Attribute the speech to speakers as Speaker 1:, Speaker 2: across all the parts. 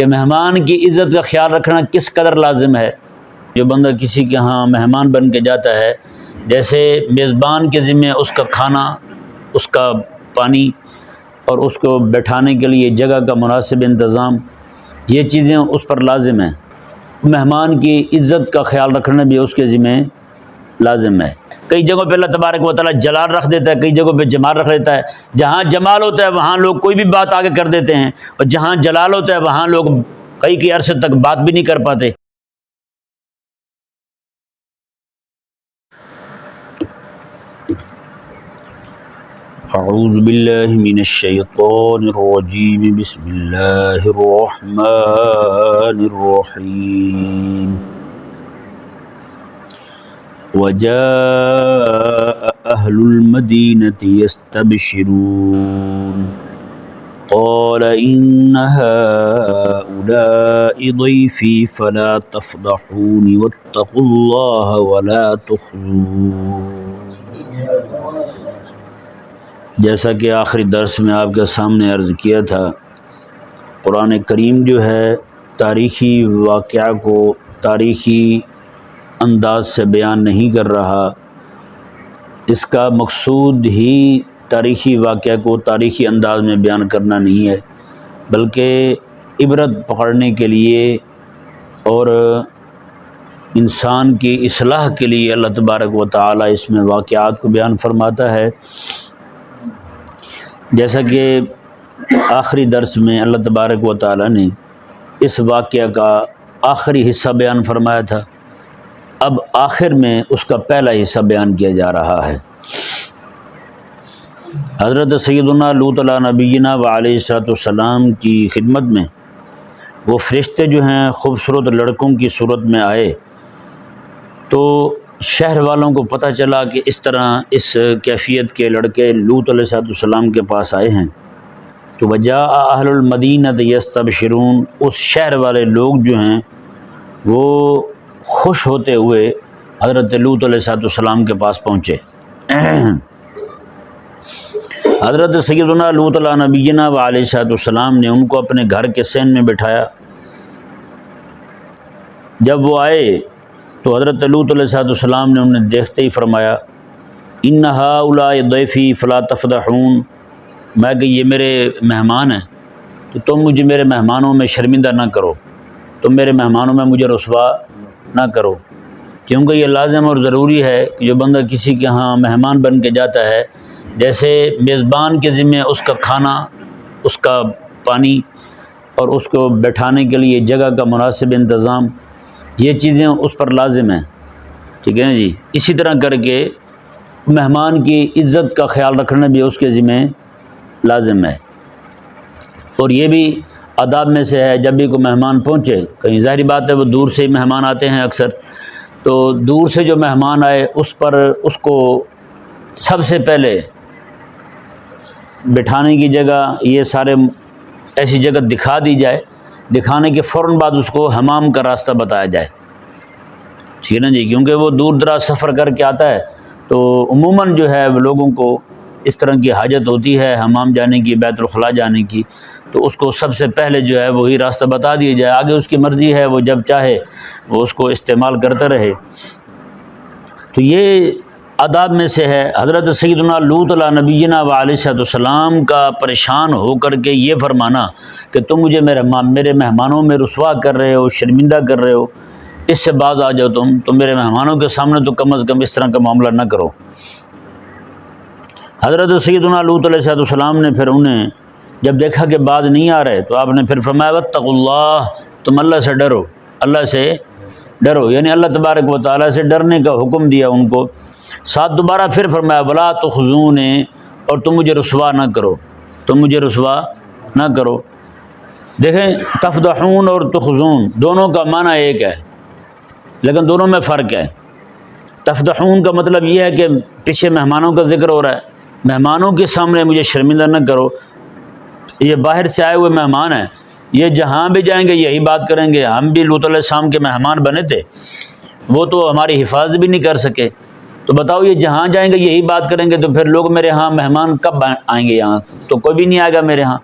Speaker 1: کہ مہمان کی عزت کا خیال رکھنا کس قدر لازم ہے۔ جو بندہ کسی کے ہاں مہمان بن کے جاتا ہے، جیسے میزبان کے ذمہ اس کا کھانا، اس کا پانی اور اس کو بیٹھانے کے لیے جگہ کا مناسب انتظام، یہ چیزیں اس پر لازم ہیں۔ مہمان کی عزت کا خیال رکھنا بھی اس کے ذمہ لازم ہے۔ کئی جگہوں پہ اللہ تبارک و تعالیٰ جلال رکھ دیتا ہے، کئی جگہوں پہ جمال رکھ دیتا ہے۔ جہاں جمال ہوتا ہے وہاں لوگ کوئی بھی بات آگے کر دیتے ہیں، اور جہاں جلال ہوتا ہے وہاں لوگ کئی عرصے تک بات بھی نہیں کر پاتے۔ اعوذ باللہ من الشیطان الرجیم، بسم اللہ الرحمن الرحیم۔ وجاء اہل المدینۃ یستبشرون قال ان هؤلاء ضیفی فلا تفضحون واتقوا اللہ ولا تخزون۔ جیسا کہ آخری درس میں آپ کے سامنے عرض کیا تھا، قرآن کریم جو ہے تاریخی واقعہ کو تاریخی انداز سے بیان نہیں کر رہا۔ اس کا مقصود ہی تاریخی واقعہ کو تاریخی انداز میں بیان کرنا نہیں ہے، بلکہ عبرت پکڑنے کے لیے اور انسان کی اصلاح کے لیے اللہ تبارک و تعالی اس میں واقعات کو بیان فرماتا ہے۔ جیسا کہ آخری درس میں اللہ تبارک و تعالی نے اس واقعہ کا آخری حصہ بیان فرمایا تھا، اب آخر میں اس کا پہلا حصہ بیان کیا جا رہا ہے۔ حضرت سیدنا لوط علیہ نبینا و علیہ السلام کی خدمت میں وہ فرشتے جو ہیں خوبصورت لڑکوں کی صورت میں آئے، تو شہر والوں کو پتہ چلا کہ اس طرح اس کیفیت کے لڑکے لوط علیہ السلام کے پاس آئے ہیں، تو وجاء اہل المدینۃ یستبشرون، اس شہر والے لوگ جو ہیں وہ خوش ہوتے ہوئے حضرت لوط علیہ السلام کے پاس پہنچے۔ حضرت سیدنا لوط علیہ نبینا و علیہ السلام نے ان کو اپنے گھر کے صحن میں بٹھایا۔ جب وہ آئے تو حضرت لوط علیہ السلام نے انہیں دیکھتے ہی فرمایا ان ہؤلاء ضیفی فلا تفضحون، میں کہ یہ میرے مہمان ہیں تو تم مجھے میرے مہمانوں میں شرمندہ نہ کرو، تم میرے مہمانوں میں مجھے رسوا نہ کرو، کیونکہ یہ لازم اور ضروری ہے کہ جو بندہ کسی کے ہاں مہمان بن کے جاتا ہے، جیسے میزبان کے ذمہ اس کا کھانا، اس کا پانی اور اس کو بیٹھانے کے لیے جگہ کا مناسب انتظام، یہ چیزیں اس پر لازم ہیں، ٹھیک ہے نا جی۔ اسی طرح کر کے مہمان کی عزت کا خیال رکھنا بھی اس کے ذمہ لازم ہے، اور یہ بھی آداب میں سے ہے جب بھی کوئی مہمان پہنچے، کہیں ظاہری بات ہے وہ دور سے ہی مہمان آتے ہیں اکثر، تو دور سے جو مہمان آئے اس پر اس کو سب سے پہلے بٹھانے کی جگہ یہ سارے ایسی جگہ دکھا دی جائے، دکھانے کے فوراً بعد اس کو حمام کا راستہ بتایا جائے، ٹھیک ہے نا جی، کیونکہ وہ دور دراز سفر کر کے آتا ہے تو عموماً جو ہے لوگوں کو اس طرح کی حاجت ہوتی ہے حمام جانے کی، بیت الخلاء جانے کی، تو اس کو سب سے پہلے جو ہے وہی راستہ بتا دیا جائے، آگے اس کی مرضی ہے وہ جب چاہے وہ اس کو استعمال کرتا رہے۔ تو یہ آداب میں سے ہے۔ حضرت سیدنا لوط علیہ نبینا و علیہ السلام کا پریشان ہو کر کے یہ فرمانا کہ تم مجھے میرے مہمانوں میں رسوا کر رہے ہو، شرمندہ کر رہے ہو، اس سے باز آ جاؤ، تم میرے مہمانوں کے سامنے تو کم از کم اس طرح کا معاملہ نہ کرو۔ حضرت سیدنا لوط علیہ السلام نے پھر انہیں جب دیکھا کہ باز نہیں آ رہے تو آپ نے پھر فرمایا واتقوا اللہ، تم اللہ سے ڈرو، اللہ سے ڈرو، یعنی اللہ تبارک و تعالیٰ سے ڈرنے کا حکم دیا ان کو۔ ساتھ دوبارہ پھر فرمایا ولا تخزون، اور تم مجھے رسوا نہ کرو، تم مجھے رسوا نہ کرو۔ دیکھیں تفضحون اور تخزون دونوں کا معنی ایک ہے، لیکن دونوں میں فرق ہے۔ تفضحون کا مطلب یہ ہے کہ پیچھے مہمانوں کا ذکر ہو رہا ہے، مہمانوں کے سامنے مجھے شرمندہ نہ کرو، یہ باہر سے آئے ہوئے مہمان ہیں، یہ جہاں بھی جائیں گے یہی بات کریں گے، ہم بھی لوط علیہ السلام کے مہمان بنے تھے، وہ تو ہماری حفاظت بھی نہیں کر سکے، تو بتاؤ یہ جہاں جائیں گے یہی بات کریں گے تو پھر لوگ میرے ہاں مہمان کب آئیں گے؟ یہاں تو کوئی بھی نہیں آئے گا میرے ہاں،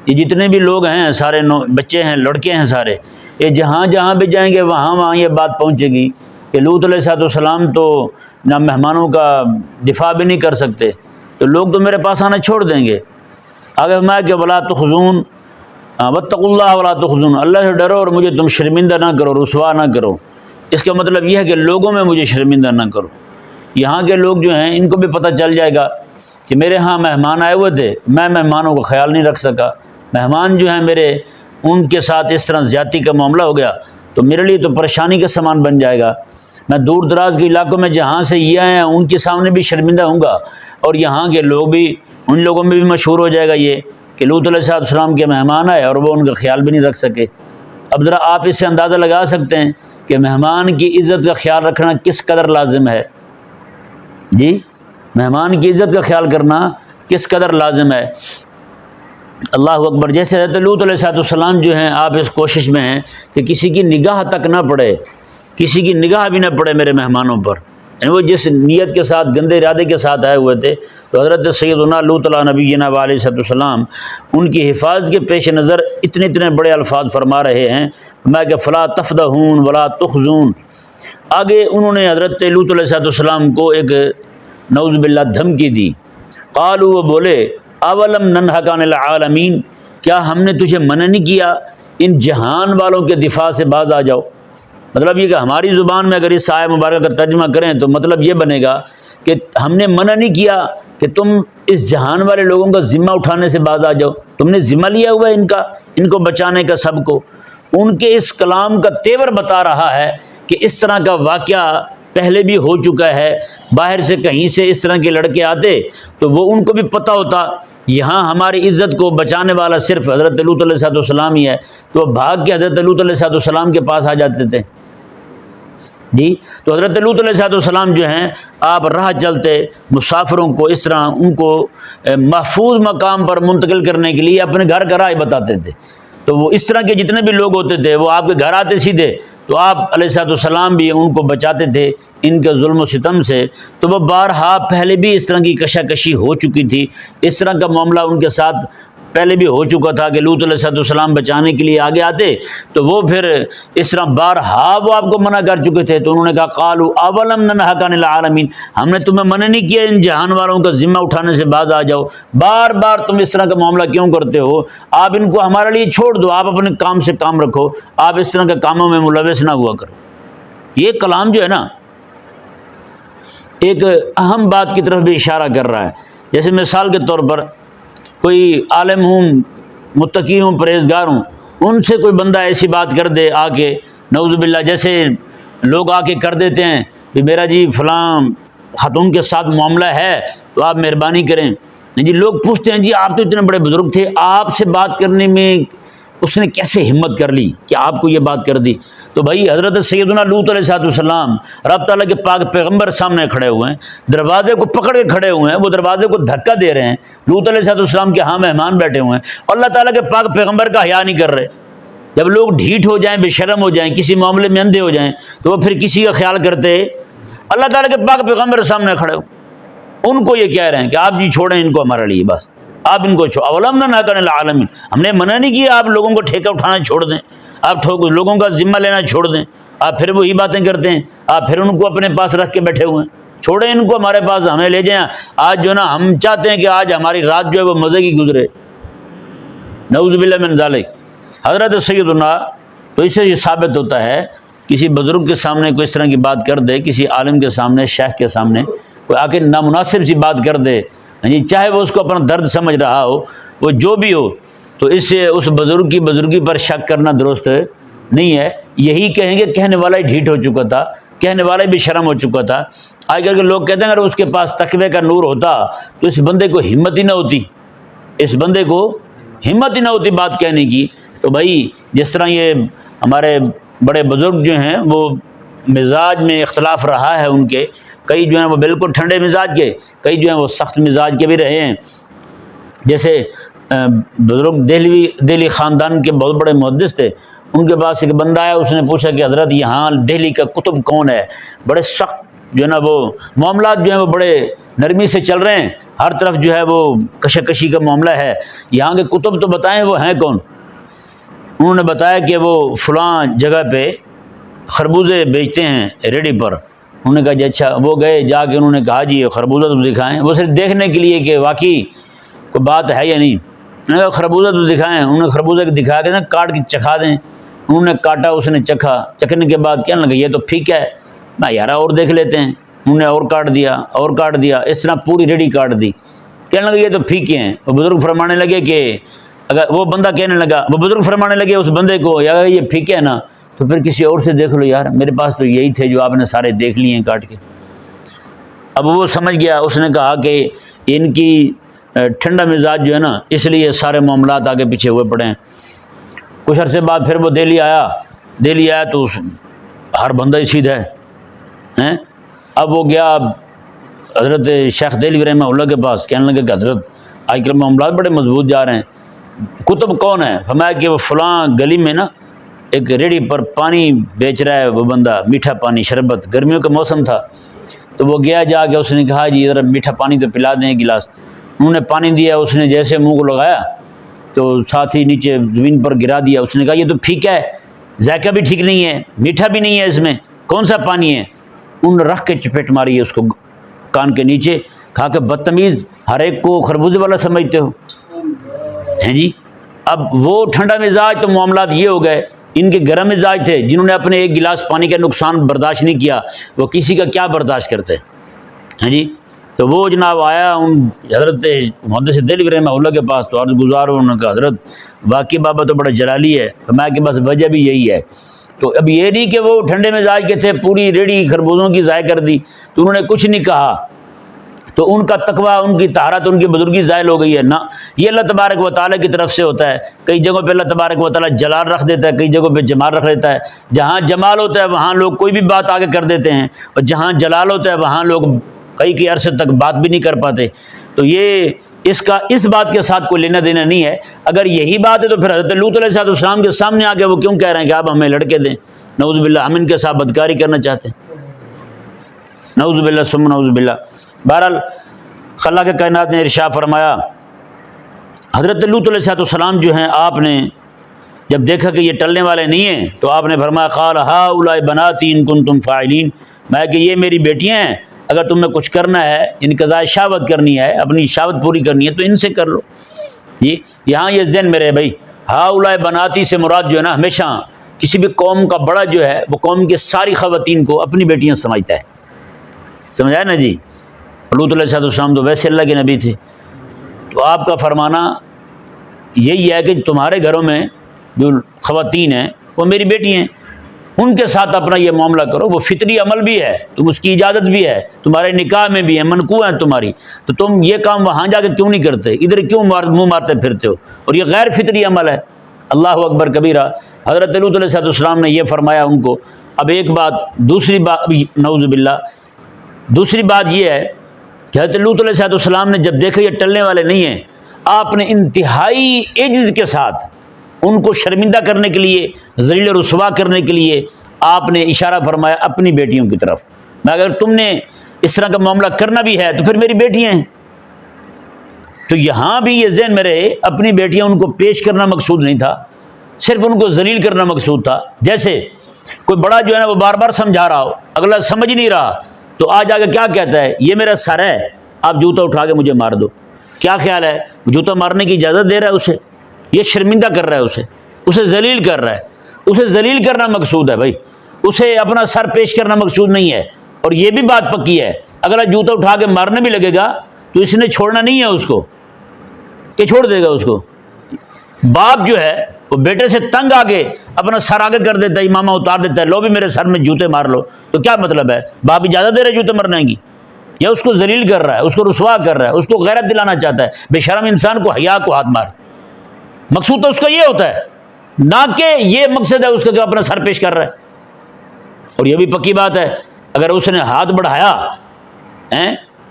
Speaker 1: یہ جتنے بھی لوگ ہیں سارے بچے ہیں، لڑکے ہیں سارے، یہ جہاں جہاں بھی جائیں گے وہاں یہ بات پہنچے گی کہ لوط علیہ السلام تو نہ مہمانوں کا دفاع بھی نہیں کر سکتے، تو لوگ تو میرے پاس آنا چھوڑ دیں گے۔ آگے فرمایا کہ ولا تخزون واتقوا اللہ ولا تخزون، اللہ سے ڈرو اور مجھے تم شرمندہ نہ کرو، رسوا نہ کرو۔ اس کا مطلب یہ ہے کہ لوگوں میں مجھے شرمندہ نہ کرو۔ یہاں کے لوگ جو ہیں ان کو بھی پتہ چل جائے گا کہ میرے ہاں مہمان آئے ہوئے تھے، میں مہمانوں کا خیال نہیں رکھ سکا، مہمان جو ہیں میرے ان کے ساتھ اس طرح زیادتی کا معاملہ ہو گیا تو میرے لیے تو پریشانی کا سامان بن جائے گا۔ میں دور دراز کے علاقوں میں جہاں سے یہ آئے ہیں ان کے سامنے بھی شرمندہ ہوں گا، اور یہاں کے لوگ بھی، ان لوگوں میں بھی مشہور ہو جائے گا یہ کہ لوط علیہ السلام کے مہمان آئے اور وہ ان کا خیال بھی نہیں رکھ سکے۔ اب ذرا آپ اس سے اندازہ لگا سکتے ہیں کہ مہمان کی عزت کا خیال رکھنا کس قدر لازم ہے۔ جی، مہمان کی عزت کا خیال کرنا کس قدر لازم ہے۔ اللہ اکبر۔ جیسے حضرت لوط علیہ السلام جو ہیں، آپ اس کوشش میں ہیں کہ کسی کی نگاہ تک نہ پڑے، کسی کی نگاہ بھی نہ پڑے میرے مہمانوں پر، یعنی وہ جس نیت کے ساتھ، گندے ارادے کے ساتھ آئے ہوئے تھے، تو حضرت سیدنا لوط علیہ نبینا علیہ السلام ان کی حفاظت کے پیش نظر اتنے بڑے الفاظ فرما رہے ہیں، میں کہ فلا تفضحون ولا تخزون۔ آگے انہوں نے حضرت لوط علیہ السلام کو ایک نعوذ باللہ دھمکی دی۔ قالوا، وہ بولے، اولم ننہک عن العالمین، کیا ہم نے تجھے منع نہیں کیا ان جہان والوں کے دفاع سے باز آ جاؤ۔ مطلب یہ کہ ہماری زبان میں اگر اس آیہ مبارکہ کا ترجمہ کریں تو مطلب یہ بنے گا کہ ہم نے منع نہیں کیا کہ تم اس جہان والے لوگوں کا ذمہ اٹھانے سے باز آ جاؤ، تم نے ذمہ لیا ہوا ہے ان کو بچانے کا سب کو۔ ان کے اس کلام کا تیور بتا رہا ہے کہ اس طرح کا واقعہ پہلے بھی ہو چکا ہے، باہر سے کہیں سے اس طرح کے لڑکے آتے تو وہ ان کو بھی پتہ ہوتا یہاں ہماری عزت کو بچانے والا صرف حضرت لوط علیہ السلام ہی ہے، تو وہ بھاگ کے حضرت لوط علیہ السلام کے پاس آ جاتے تھے۔ جی، تو حضرت لوط علیہ السلام جو ہیں، آپ راہ چلتے مسافروں کو اس طرح ان کو محفوظ مقام پر منتقل کرنے کے لیے اپنے گھر کا راہ بتاتے تھے۔ تو وہ اس طرح کے جتنے بھی لوگ ہوتے تھے وہ آپ کے گھر آتے سیدھے، تو آپ علیہ السلام بھی ان کو بچاتے تھے ان کے ظلم و ستم سے۔ تو وہ بارہا پہلے بھی اس طرح کی کشاکشی ہو چکی تھی، اس طرح کا معاملہ ان کے ساتھ پہلے بھی ہو چکا تھا کہ لوط علیہ السلام بچانے کے لیے آگے آتے تو وہ پھر اس طرح بارہا وہ آپ کو منع کر چکے تھے۔ تو انہوں نے کہا قالوا اولم ننہک عن العالمین، ہم نے تمہیں منع نہیں کیا ان جہان والوں کا ذمہ اٹھانے سے باز آ جاؤ، بار بار تم اس طرح کا معاملہ کیوں کرتے ہو؟ آپ ان کو ہمارے لیے چھوڑ دو، آپ اپنے کام سے کام رکھو، آپ اس طرح کے کاموں میں ملوث نہ ہوا کرو۔ یہ کلام جو ہے نا ایک اہم بات کی طرف بھی اشارہ کر رہا ہے۔ جیسے مثال کے طور پر کوئی عالم ہوں، متقی ہوں، پرہیزگار ہوں، ان سے کوئی بندہ ایسی بات کر دے آ کے، نعوذ باللہ، جیسے لوگ آ کے کر دیتے ہیں کہ میرا جی فلاں خاتون کے ساتھ معاملہ ہے تو آپ مہربانی کریں۔ جی لوگ پوچھتے ہیں جی آپ تو اتنے بڑے بزرگ تھے، آپ سے بات کرنے میں اس نے کیسے ہمت کر لی کہ آپ کو یہ بات کر دی؟ تو بھائی حضرت سیدنا لوط علیہ السلام رب تعالیٰ کے پاک پیغمبر سامنے کھڑے ہوئے ہیں، دروازے کو پکڑ کے کھڑے ہوئے ہیں، وہ دروازے کو دھکا دے رہے ہیں، لوط علیہ السلام کے ہاں مہمان بیٹھے ہوئے ہیں، اللہ تعالیٰ کے پاک پیغمبر کا حیا نہیں کر رہے۔ جب لوگ ڈھیٹ ہو جائیں، بے شرم ہو جائیں، کسی معاملے میں اندھے ہو جائیں تو وہ پھر کسی کا خیال کرتے؟ اللہ تعالیٰ کے پاک پیغمبر سامنے کھڑے ہو، ان کو یہ کہہ رہے ہیں کہ آپ جی چھوڑیں ان کو ہمارے لیے، بس آپ ان کو چھوڑ، اولم ننہک عن العالمین، ہم نے منع نہیں کیا آپ لوگوں کو ٹھیکہ اٹھانا چھوڑ دیں، آپ لوگوں کا ذمہ لینا چھوڑ دیں، آپ پھر وہی باتیں کرتے ہیں، آپ پھر ان کو اپنے پاس رکھ کے بیٹھے ہوئے ہیں، چھوڑیں ان کو ہمارے پاس، ہمیں لے جائیں۔ آج جو نا ہم چاہتے ہیں کہ آج ہماری رات جو ہے وہ مزے کی گزرے، نعوذ باللہ من ذالک۔ حضرت سیدنا، تو اس سے یہ ثابت ہوتا ہے کسی بزرگ کے سامنے کوئی اس طرح کی بات کر دے، کسی عالم کے سامنے، شیخ کے سامنے کوئی آ کے نامناسب سی بات کر دے، چاہے وہ اس کو اپنا درد سمجھ رہا ہو، وہ جو بھی ہو، تو اس سے اس بزرگ کی بزرگی پر شک کرنا درست نہیں ہے۔ یہی کہیں گے کہنے والا ہی ڈھیٹ ہو چکا تھا، کہنے والا بھی شرم ہو چکا تھا۔ آج کل کے لوگ کہتے ہیں اگر اس کے پاس تقوی کا نور ہوتا تو اس بندے کو ہمت ہی نہ ہوتی، اس بندے کو ہمت ہی نہ ہوتی بات کہنے کی۔ تو بھائی جس طرح یہ ہمارے بڑے بزرگ جو ہیں وہ مزاج میں اختلاف رہا ہے ان کے، کئی جو ہیں وہ بالکل ٹھنڈے مزاج کے، کئی جو ہیں وہ سخت مزاج کے بھی رہے ہیں۔ جیسے بزرگ دہلی خاندان کے بہت بڑے محدث تھے، ان کے پاس ایک بندہ آیا، اس نے پوچھا کہ حضرت یہاں دہلی کا قطب کون ہے؟ بڑے سخت جو ہے نا وہ معاملات جو ہیں وہ بڑے نرمی سے چل رہے ہیں، ہر طرف جو ہے وہ کشاکشی کا معاملہ ہے۔ یہاں کے کتب تو بتائیں وہ ہیں کون؟ انہوں نے بتایا کہ وہ فلاں جگہ پہ خربوزے بیچتے ہیں ریڈی پر۔ انہوں نے کہا جی اچھا، وہ گئے جا کے انہوں نے کہا جی یہ خربوزہ تو دکھائیں، وہ صرف دیکھنے کے لیے کہ واقعی کوئی بات ہے یا نہیں۔ انہوں نے کہا خربوزہ تو دکھائیں، انہوں نے خربوزہ دکھا کے نا کاٹ کے چکھا دیں۔ انہوں نے کاٹا، اس نے چکھا، چکھنے کے بعد کہنے لگا یہ تو پھیکا ہے، میں یار اور دیکھ لیتے ہیں۔ انہوں نے اور کاٹ دیا اور کاٹ دیا، اس طرح پوری ریڈی کاٹ دی۔ کہنے لگا یہ تو پھیکے ہیں۔ وہ بزرگ فرمانے لگے کہ اگر وہ بندہ کہنے لگا، وہ بزرگ فرمانے لگے اس بندے کو، یا اگر یہ پھیکے ہے نا تو پھر کسی اور سے دیکھ لو یار، میرے پاس تو یہی تھے جو آپ نے سارے دیکھ لیے ہیں کاٹ کے۔ اب وہ سمجھ گیا، اس نے کہا کہ ان کی ٹھنڈا مزاج جو ہے نا اس لیے سارے معاملات آگے پیچھے ہوئے پڑے ہیں۔ کچھ عرصے بعد پھر وہ دہلی آیا تو ہر بندہ ہی سیدھا ہے۔ اب وہ گیا حضرت شیخ دہلوی رحمہ اللہ کے پاس، کہنے لگے کہ حضرت آج کل معاملات بڑے مضبوط جا رہے ہیں۔ کتب کون ہے؟ فرمایا کہ وہ فلاں گلی میں نا ایک ریڈی پر پانی بیچ رہا ہے وہ بندہ، میٹھا پانی، شربت، گرمیوں کا موسم تھا۔ تو وہ گیا جا کے اس نے کہا جی ذرا میٹھا پانی تو پلا دیں ایک گلاس۔ انہوں نے پانی دیا، اس نے جیسے منہ کو لگایا تو ساتھ ہی نیچے زمین پر گرا دیا۔ اس نے کہا یہ تو پھیکا ہے، ذائقہ بھی ٹھیک نہیں ہے، میٹھا بھی نہیں ہے، اس میں کون سا پانی ہے؟ انہوں نے رکھ کے چپیٹ ماری ہے اس کو کان کے نیچے، کہا کہ بدتمیز، ہر ایک کو خربوزے والا سمجھتے ہو ہیں جی۔ اب وہ ٹھنڈا مزاج تو معاملات یہ ہو گئے، ان کے گرم مزاج تھے جنہوں نے اپنے ایک گلاس پانی کا نقصان برداشت نہیں کیا، وہ کسی کا کیا برداشت کرتے ہیں جی۔ تو وہ جناب آیا ان حضرت محدث دہلوی رحمہ اللہ کے پاس، تو عرض گزار انہوں نے کہا حضرت واقعی بابا تو بڑا جلالی ہے۔ فرمایا کہ بس وجہ بھی یہی ہے۔ تو اب یہ نہیں کہ وہ ٹھنڈے مزاج کے تھے، پوری ریڈی خربوزوں کی ضائع کر دی تو انہوں نے کچھ نہیں کہا، تو ان کا تقوی، ان کی طہارت، ان کی بزرگی ظاہر ہو گئی ہے نا۔ یہ اللہ تبارک و تعالیٰ کی طرف سے ہوتا ہے۔ کئی جگہوں پہ اللہ تبارک و تعالیٰ جلال رکھ دیتا ہے، کئی جگہوں پہ جمال رکھ دیتا ہے۔ جہاں جمال ہوتا ہے وہاں لوگ کوئی بھی بات آگے کر دیتے ہیں، اور جہاں جلال ہوتا ہے وہاں لوگ کئی عرصے تک بات بھی نہیں کر پاتے۔ تو یہ اس بات کے ساتھ کوئی لینا دینا نہیں ہے۔ اگر یہی بات ہے تو پھر حضرت لوط علیہ السلام کے سامنے آ کے وہ کیوں کہہ رہے ہیں کہ آپ ہمیں لڑکے دیں؟ نعوذ باللہ، ہم ان کے ساتھ بدکاری کرنا چاہتے ہیں، نعوذ باللہ ثم نعوذ باللہ۔ بہرحال خلا کے کائنات نے ارشاد فرمایا، حضرت لوط علیہ السلام جو ہیں، آپ نے جب دیکھا کہ یہ ٹلنے والے نہیں ہیں تو آپ نے فرمایا قال ہؤلاء بناتی ان کنتم فاعلین، میں کہ یہ میری بیٹیاں ہیں، اگر تم نے کچھ کرنا ہے، ان قضاء شہوت کرنی ہے، اپنی شہوت پوری کرنی ہے تو ان سے کر لو جی۔ یہاں یہ ذہن میں رہے بھائی، ہؤلاء بناتی سے مراد جو ہے نا، ہمیشہ کسی بھی قوم کا بڑا جو ہے وہ قوم کی ساری خواتین کو اپنی بیٹیاں سمجھتا ہے، سمجھا نا جی۔ لوط علیہ السلام تو ویسے اللہ کے نبی تھے، تو آپ کا فرمانا یہی ہے کہ تمہارے گھروں میں جو خواتین ہیں وہ میری بیٹی ہیں، ان کے ساتھ اپنا یہ معاملہ کرو، وہ فطری عمل بھی ہے، تم اس کی اجازت بھی ہے، تمہارے نکاح میں بھی ہے، منقوع ہے تمہاری، تو تم یہ کام وہاں جا کے کیوں نہیں کرتے، ادھر کیوں منہ مارتے پھرتے ہو؟ اور یہ غیر فطری عمل ہے۔ اللہ اکبر کبیرہ۔ حضرت لوط علیہ السلام نے یہ فرمایا ان کو۔ اب ایک بات، دوسری بات، نعوذ باللہ، دوسری بات یہ ہے کہ حضرت لوط علیہ السلام نے جب دیکھا یہ ٹلنے والے نہیں ہیں، آپ نے انتہائی عجز کے ساتھ ان کو شرمندہ کرنے کے لیے، ذلیل رسوا کرنے کے لیے آپ نے اشارہ فرمایا اپنی بیٹیوں کی طرف، میں اگر تم نے اس طرح کا معاملہ کرنا بھی ہے تو پھر میری بیٹیاں ہیں۔ تو یہاں بھی یہ ذہن میں رہے، اپنی بیٹیاں ان کو پیش کرنا مقصود نہیں تھا، صرف ان کو ذلیل کرنا مقصود تھا۔ جیسے کوئی بڑا جو ہے نا وہ بار بار سمجھا رہا ہو، اگلا سمجھ نہیں رہا تو آج آ کے کیا کہتا ہے، یہ میرا سر ہے، آپ جوتا اٹھا کے مجھے مار دو۔ کیا خیال ہے، جوتا مارنے کی اجازت دے رہا ہے اسے؟ یہ شرمندہ کر رہا ہے، اسے ذلیل کر رہا ہے۔ اسے ذلیل کرنا مقصود ہے بھائی، اسے اپنا سر پیش کرنا مقصود نہیں ہے۔ اور یہ بھی بات پکی ہے، اگلا جوتا اٹھا کے مارنے بھی لگے گا تو اس نے چھوڑنا نہیں ہے اس کو، کہ چھوڑ دے گا اس کو۔ باپ جو ہے وہ بیٹے سے تنگ آ کے اپنا سر آگے کر دیتا ہے، امامہ اتار دیتا ہے، لو بھی میرے سر میں جوتے مار لو، تو کیا مطلب ہے؟ باپ اجازت دے رہا ہے جوتے مرنے کی، یا اس کو ذلیل کر رہا ہے، اس کو رسوا کر رہا ہے، اس کو غیرت دلانا چاہتا ہے؟ بے شرم انسان کو حیا کو ہاتھ مار۔ مقصود تو اس کا یہ ہوتا ہے، نہ کہ یہ مقصد ہے اس کا کہ اپنا سر پیش کر رہا ہے۔ اور یہ بھی پکی بات ہے، اگر اس نے ہاتھ بڑھایا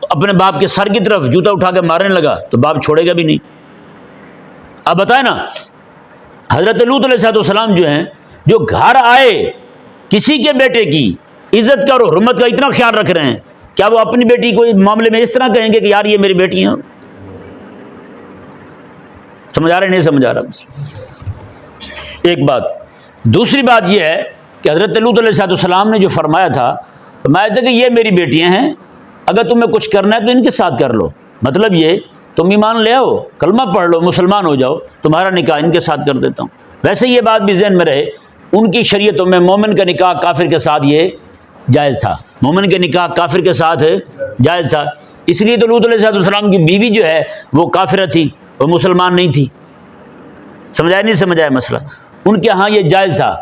Speaker 1: اپنے باپ کے سر کی طرف، جوتا اٹھا کے مارنے لگا تو باپ چھوڑے گا بھی نہیں۔ اب بتائیں نا، حضرت لوط علیہ السلام جو ہیں، جو گھر آئے کسی کے بیٹے کی، عزت کا اور حرمت کا اتنا خیال رکھ رہے ہیں، کیا وہ اپنی بیٹی کو معاملے میں اس طرح کہیں گے کہ یار یہ میری بیٹی ہیں؟ سمجھا رہے نہیں سمجھا رہا؟ ایک بات۔ دوسری بات یہ ہے کہ حضرت لوط علیہ السلام نے جو فرمایا تھا کہ یہ میری بیٹیاں ہیں، اگر تمہیں کچھ کرنا ہے تو ان کے ساتھ کر لو، مطلب یہ تم ایمان لے آؤ، کلمہ پڑھ لو، مسلمان ہو جاؤ، تمہارا نکاح ان کے ساتھ کر دیتا ہوں۔ ویسے یہ بات بھی ذہن میں رہے، ان کی شریعتوں میں مومن کا نکاح کافر کے ساتھ یہ جائز تھا، مومن کے نکاح کافر کے ساتھ جائز تھا، اس لیے تو لوط علیہ السلام کی بیوی جو ہے وہ کافرہ تھی، وہ مسلمان نہیں تھی۔ سمجھایا نہیں سمجھایا مسئلہ؟ ان کے ہاں یہ جائز تھا۔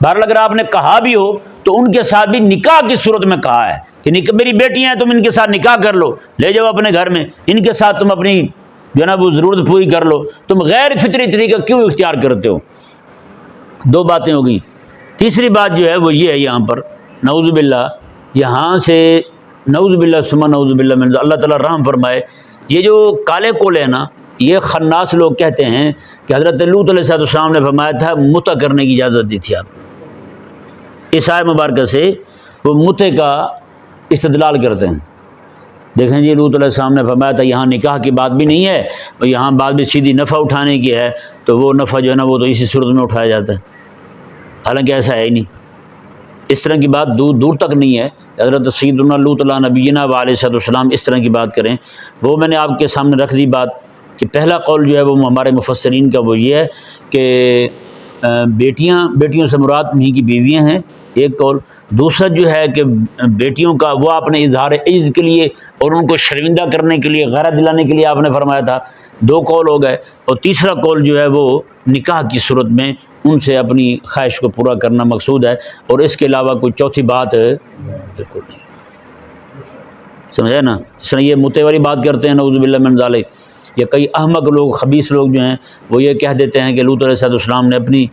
Speaker 1: بہرحال اگر آپ نے کہا بھی ہو تو ان کے ساتھ بھی نکاح کی صورت میں کہا ہے کہ میری بیٹیاں ہیں، تم ان کے ساتھ نکاح کر لو، لے جاؤ اپنے گھر میں، ان کے ساتھ تم اپنی جو ہے نا وہ ضرورت پوری کر لو، تم غیر فطری طریقہ کیوں اختیار کرتے ہو؟ دو باتیں ہو گئی۔ تیسری بات جو ہے وہ یہ ہے، یہاں پر نعوذ باللہ، یہاں سے نعوذ باللہ ثم نعوذ باللہ من اللہ تعالیٰ رحم فرمائے، یہ جو کالے کولے ہیں نا، یہ خناس لوگ کہتے ہیں کہ حضرت لوط علیہ السلام نے فرمایا تھا متع کرنے کی اجازت دی تھی آپ، اس آیت مبارکہ سے وہ متع کا استدلال کرتے ہیں۔ دیکھیں جی، لوط علیہ السلام نے فرمایا تھا یہاں نکاح کی بات بھی نہیں ہے اور یہاں بات بھی سیدھی نفع اٹھانے کی ہے، تو وہ نفع جو ہے نا وہ تو اسی صورت میں اٹھایا جاتا ہے، حالانکہ ایسا ہے ہی نہیں، اس طرح کی بات دور دور تک نہیں ہے۔ حضرت سیدنا لوط علیہ نبینا علیہ السلام اس طرح کی بات کریں، وہ میں نے آپ کے سامنے رکھ دی بات کہ پہلا قول جو ہے وہ ہمارے مفسرین کا وہ یہ ہے کہ بیٹیوں سے مراد انہیں کی بیویاں ہیں، ایک قول۔ دوسرا جو ہے کہ بیٹیوں کا وہ آپ نے اظہار عز کے لیے اور ان کو شرمندہ کرنے کے لیے، غیرت دلانے کے لیے آپ نے فرمایا تھا، دو قول ہو گئے۔ اور تیسرا قول جو ہے وہ نکاح کی صورت میں ان سے اپنی خواہش کو پورا کرنا مقصود ہے، اور اس کے علاوہ کوئی چوتھی بات بالکل نہیں، سمجھے نا؟ اس طرح یہ متع والی بات کرتے ہیں نعوذ باللہ من ذالک، یا کئی احمق لوگ، خبیث لوگ جو ہیں وہ یہ کہہ دیتے ہیں کہ لوط علیہ السلام نے اپنی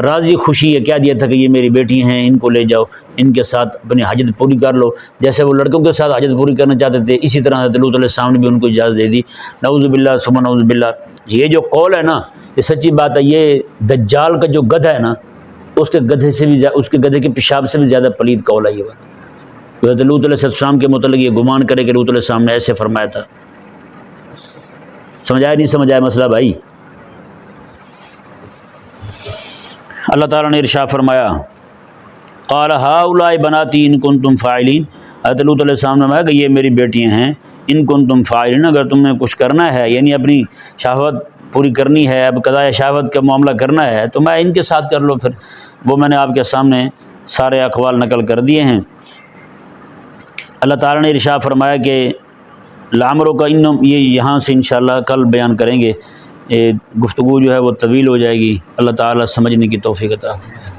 Speaker 1: راضی خوشی یہ کہہ دیا تھا کہ یہ میری بیٹی ہیں، ان کو لے جاؤ، ان کے ساتھ اپنی حاجت پوری کر لو، جیسے وہ لڑکوں کے ساتھ حاجت پوری کرنا چاہتے تھے، اسی طرح حضرت لوط علیہ السلام نے بھی ان کو اجازت دے دی۔ نعوذ باللہ ثم نعوذ باللہ، یہ جو قول ہے نا، یہ سچی بات ہے، یہ دجال کا جو گدھا ہے نا، اس کے گدھے سے بھی اس کے گدھے کے پیشاب سے بھی زیادہ پلید قول ہے یہ بات، حضرت لوط علیہ السلام کے متعلق یہ گمان کرے کہ لوط علیہ السلام نے ایسے فرمایا تھا۔ سمجھایا نہیں سمجھایا مسئلہ بھائی؟ اللہ تعالیٰ نے ارشاد فرمایا قال ہؤلاء بناتی ان کنتم فاعلین، حضرت لوط علیہ السلام نے فرمایا کہ یہ میری بیٹیاں ہیں، ان کنتم فاعلین، اگر تم نے کچھ کرنا ہے، یعنی اپنی شہوت پوری کرنی ہے، اب قضاء شہوت کا معاملہ کرنا ہے تو میں ان کے ساتھ کر لو۔ پھر وہ میں نے آپ کے سامنے سارے اقوال نقل کر دیے ہیں۔ اللہ تعالیٰ نے ارشاد فرمایا کہ لامروں کا یہ یہاں سے انشاءاللہ کل بیان کریں گے، یہ گفتگو جو ہے وہ طویل ہو جائے گی، اللہ تعالیٰ سمجھنے کی توفیق عطا فرمائے۔